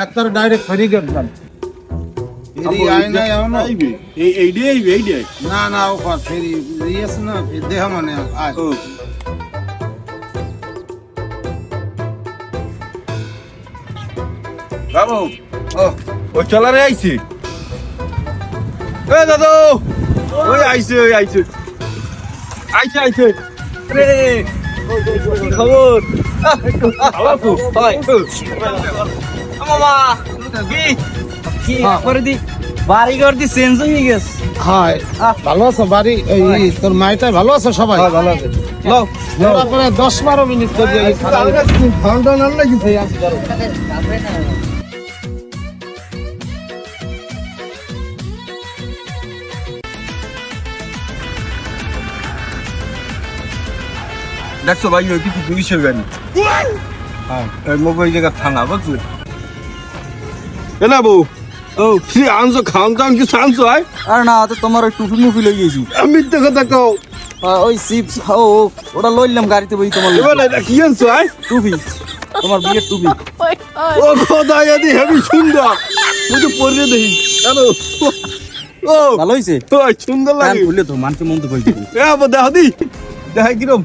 একটা ডাইরেক্ট ফেরি গেলাম না না ও ফেরি ইয়েস না দেহ মানে আজ বাবু ও চলারে আইছি এ দাদু ওই আইছে আইছে রে কি খবর বাবু হাই মামা কি করে দি বাড়ি ঘর দি চেঞ্জ হয়ে গেছে। হাই ভালো আছো বাড়ি এই তোর মাইটা ভালো আছে সবাই ভালো আছে লও তারপরে 10-12 মিনিট তো দিয়ে ঠান্ডা না লাগিছে দেখছো ভাই ওই কিন্তু পুলিশের গাড়ি হ্যাঁ মোবাইল জায়গা থানা বুঝলি এ না বউ ও কি আনছো খান দান কি আনছো আয় আর না তো তোমার ওই টুপি মুফি লই গেছি আমি তো কথা কও ওই চিপস ও ওটা লইলাম গাড়িতে বই তোমার এবার এটা কি আনছো আয় টুপি তোমার বিয়ের টুপি ও খোদা এদি হেভি সুন্দর তুই তো পরে দেখি জানো ও ভালো হইছে তো সুন্দর কান লাগে খুলে তো মানকে মন তো কই দিবি এ আবার দেখা দি দেখা কিরম